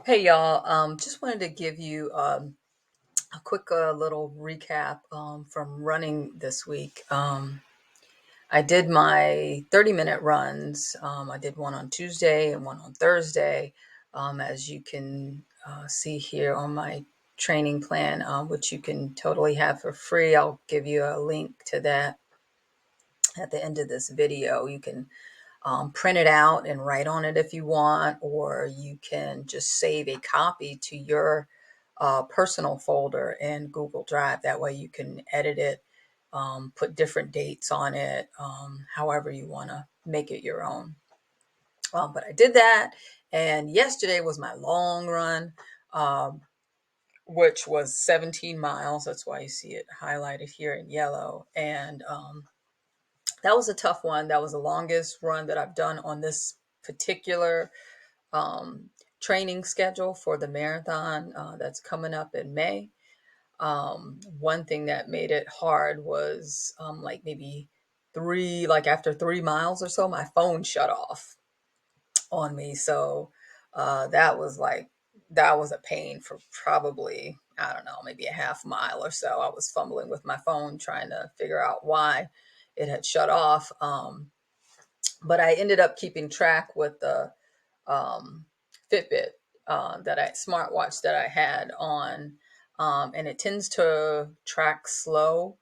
Hey y'all, just wanted to give you a quick little recap from running this week. I did my 30-minute runs. I did one on Tuesday and one on Thursday. As you can see here on my training plan, which you can totally have for free. I'll give you a link to that at the end of this video. You can print it out and write on it if you want, or you can just save a copy to your personal folder in Google Drive. That way you can edit it, put different dates on it, however you want to make it your own. But I did that, and yesterday was my long run, which was 17 miles. That's why you see it highlighted here in yellow. And that was a tough one. That was the longest run that I've done on this particular training schedule for the marathon that's coming up in May. One thing that made it hard was like maybe after 3 miles or so, my phone shut off on me. So that was a pain for probably, I don't know, maybe a half mile or so. I was fumbling with my phone trying to figure out why it had shut off. But I ended up keeping track with the Fitbit smartwatch that I had on, and it tends to track slow.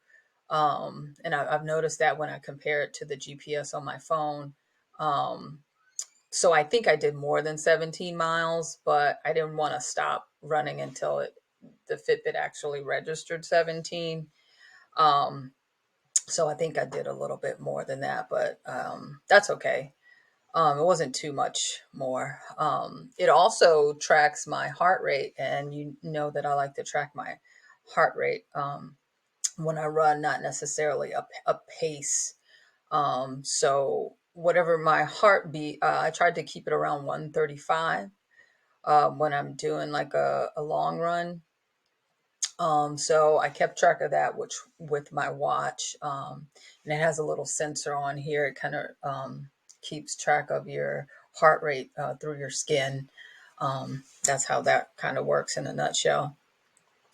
And I've noticed that when I compare it to the GPS on my phone. So I think I did more than 17 miles, but I didn't want to stop running until the Fitbit actually registered 17. So I think I did a little bit more than that, but that's okay. It wasn't too much more. It also tracks my heart rate, and you know that I like to track my heart rate when I run, not necessarily a pace. So whatever my heartbeat, I tried to keep it around 135 when I'm doing like a long run. So I kept track of that, which with my watch, and it has a little sensor on here. It kind of keeps track of your heart rate through your skin. That's how that kind of works in a nutshell.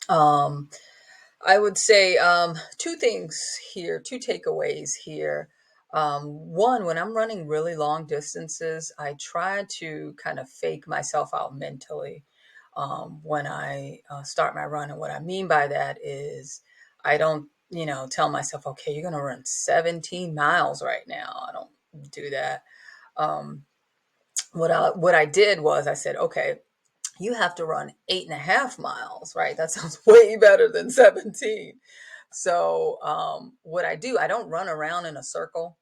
Um, I would say two things here, two takeaways here. One, when I'm running really long distances, I try to kind of fake myself out mentally when I start my run. And what I mean by that is I don't, tell myself, okay, you're going to run 17 miles right now. I don't do that. Um, what I did was I said, okay, you have to run 8.5 miles, right? That sounds way better than 17. So what I do, I don't run around in a circle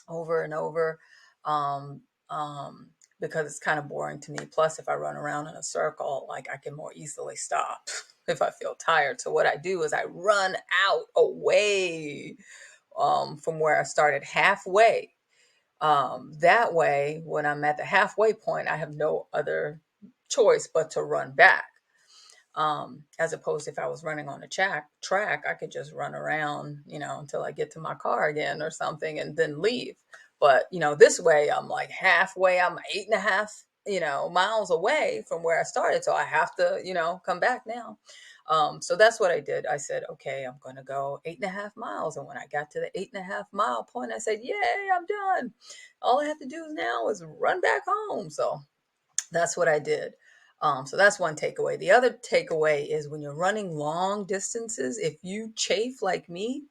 over and over, um, um, because it's kind of boring to me. Plus, if I run around in a circle, like I can more easily stop if I feel tired. So what I do is I run out away from where I started, halfway. That way, when I'm at the halfway point, I have no other choice but to run back. As opposed to if I was running on a track, I could just run around, until I get to my car again or something and then leave. But, this way I'm like halfway, I'm 8.5, miles away from where I started. So I have to, come back now. So that's what I did. I said, okay, I'm going to go 8.5 miles. And when I got to the 8.5 mile point, I said, yay, I'm done. All I have to do now is run back home. So that's what I did. So that's one takeaway. The other takeaway is when you're running long distances, if you chafe like me,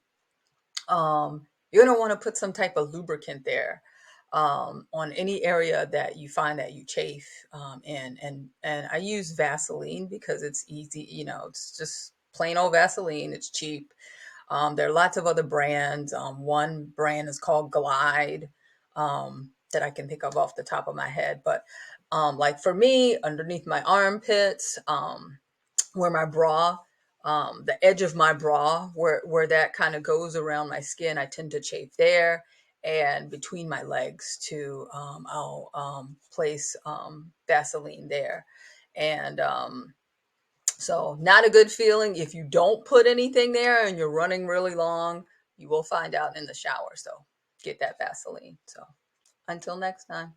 you're going to want to put some type of lubricant there on any area that you find that you chafe in. And I use Vaseline because it's easy. It's just plain old Vaseline. It's cheap. There are lots of other brands. One brand is called Glide, that I can think of off the top of my head. But like for me, underneath my armpits, where my bra, the edge of my bra, where that kind of goes around my skin, I tend to chafe there. And between my legs too, I'll place Vaseline there. And so not a good feeling if you don't put anything there and you're running really long. You will find out in the shower. So get that Vaseline. So until next time.